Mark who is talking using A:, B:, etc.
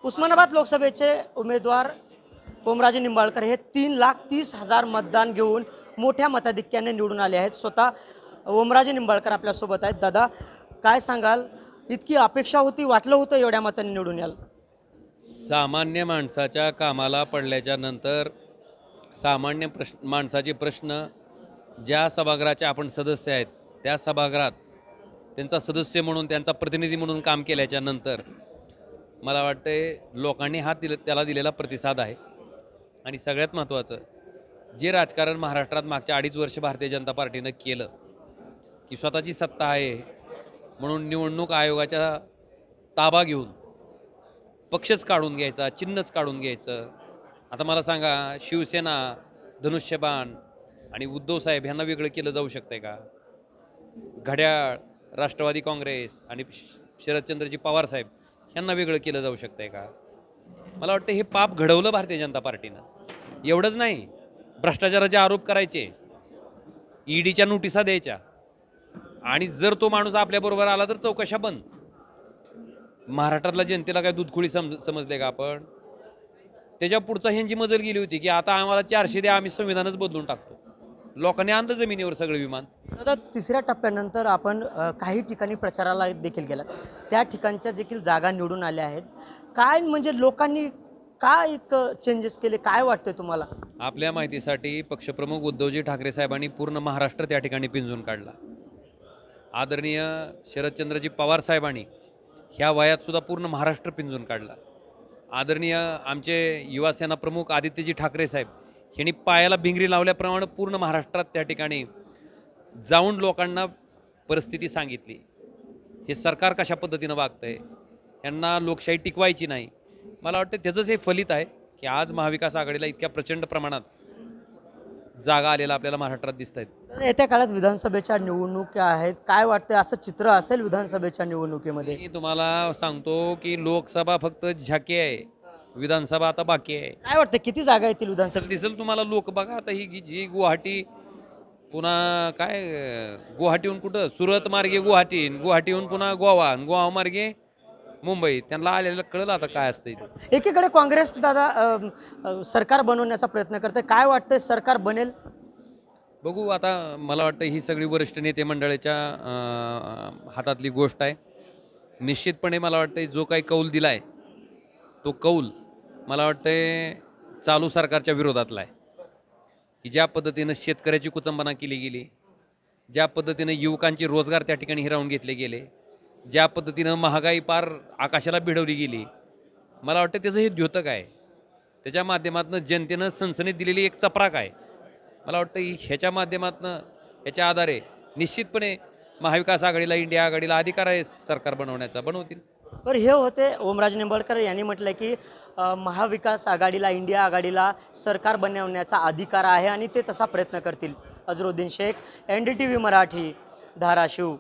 A: उस्मानाबाद लोकसभेचे उमेदवार ओमराजे निंबाळकर हे 3,30,000 मतदान घेऊन मोठ्या मताधिक्याने निवडून आले आहेत। स्वतः ओमराजे निंबाळकर आपल्यासोबत आहेत। दादा, काय सांगाल? इतकी अपेक्षा होती, वाटलं होतं एवढ्या मतांनी निवडून याल?
B: सामान्य माणसाच्या कामाला पडल्याच्या नंतर सामान्य माणसाचे प्रश्न ज्या सभागृहाचे आपण सदस्य आहेत त्या सभागृहात त्यांचा सदस्य म्हणून, त्यांचा प्रतिनिधी म्हणून काम केल्याच्या नंतर मला वाटते लोकांनी त्याला दिलेला प्रतिसाद आहे। आणि सगळ्यात महत्त्वाचं, जे राजकारण महाराष्ट्रात मागच्या 2.5 वर्ष भारतीय जनता पार्टीनं केलं की स्वतःची सत्ता आहे म्हणून निवडणूक आयोगाच्या ताबा घेऊन पक्षच काढून घ्यायचा, चिन्हच काढून घ्यायचं। आता मला सांगा, शिवसेना, धनुष्यबाण आणि उद्धव साहेब यांना वेगळं केलं जाऊ शकतंय का? घड्याळ, राष्ट्रवादी काँग्रेस आणि शरदचंद्रजी पवार साहेब यांना वेगळं केलं जाऊ शकतंय का? मला वाटतं हे पाप घडवलं भारतीय जनता पार्टीनं। एवढंच नाही, भ्रष्टाचाराचे आरोप करायचे, ईडीच्या नोटिसा द्यायच्या, आणि जर तो माणूस आपल्याबरोबर आला तर चौकशा बंद। महाराष्ट्रातल्या जनतेला काय दूधखोळी समजले का आपण? त्याच्या पुढचा ह्यांची मजल गेली होती की आता आम्हाला 400 द्या, आम्ही संविधानच बदलून टाकतो। लोकांनी आणलं जमिनीवर सगळं विमान।
A: आता तिसऱ्या टप्प्यानंतर आपण काही ठिकाणी प्रचाराला देखील गेलात, त्या ठिकाणच्या देखील जागा निवडून आल्या आहेत। काय म्हणजे लोकांनी काय इतकं चेंजेस केले, काय वाटतं तुम्हाला?
B: आपल्या माहितीसाठी पक्षप्रमुख उद्धवजी ठाकरे साहेबांनी पूर्ण महाराष्ट्र त्या ठिकाणी पिंजून काढला। आदरणीय शरदचंद्रजी पवार साहेबांनी ह्या वयात सुद्धा पूर्ण महाराष्ट्र पिंजून काढला। आदरणीय आमचे युवासेना प्रमुख आदित्यजी ठाकरे साहेब यांनी पायाला भिंगरी लावल्याप्रमाणे पूर्ण महाराष्ट्रात त्या ठिकाणी जाऊन लोकांना परिस्थिती सांगितली। हे सरकार कशा पद्धतीनं वागतंय, यांना लोकशाही टिकवायची नाही। मला वाटतं त्याचंच हे फलित आहे की आज महाविकास आघाडीला इतक्या प्रचंड प्रमाणात जागा आलेला आपल्याला महाराष्ट्रात दिसत आहेत।
A: तर येत्या काळात विधानसभेच्या निवडणुका आहेत, काय वाटतं असं चित्र असेल विधानसभेच्या निवडणुकीमध्ये?
B: मी तुम्हाला सांगतो की लोकसभा फक्त झाकी आहे, विधानसभा आता बाकी आहे।
A: काय वाटतं किती जागा येतील विधानसभेत?
B: दिसेल तुम्हाला। लोक बघा आता ही जी गुवाहाटी, पुन्हा काय गुवाहाटीहून कुठं सुरत मार्गे गुवाहाटी, गुवाहाटीहून पुन्हा गोवा, गोवा मार्गे मुंबई, त्यांना आलेलं कळलं आता काय असतं इथं।
A: एकीकडे काँग्रेस दादा सरकार बनवण्याचा प्रयत्न करते, काय वाटतं सरकार बनेल?
B: बघू आता। मला वाटतं ही सगळी वरिष्ठ नेते मंडळाच्या हातातली गोष्ट आहे। निश्चितपणे मला वाटतं जो काही कौल दिला आहे तो कौल मला वाटतं चालू सरकारच्या विरोधातला आहे, की ज्या पद्धतीनं शेतकऱ्याची कुचंबना केली गेली, ज्या पद्धतीनं युवकांचे रोजगार त्या ठिकाणी हिरावून घेतले गेले, ज्या पद्धतीनं महागाई पार आकाशाला भिडवली गेली, मला वाटतं त्याचं हे द्योतक आहे। त्याच्या माध्यमातून जनतेनं सनसनीत दिलेली एक चपराक आहे। मला वाटतं ह्याच्या माध्यमातून, ह्याच्या आधारे निश्चितपणे महाविकास आघाडीला, इंडिया आघाडीला अधिकार आहे सरकार बनवण्याचा, बनवतील।
A: तर हे होते ओमराजे निंबाळकर यांनी म्हटलं की महाविकास आघाडीला, इंडिया आघाडीला सरकार बनवण्याचा अधिकार आहे आणि ते तसा प्रयत्न करतील। अझरुद्दीन शेख, NDTV मराठी, धाराशिव।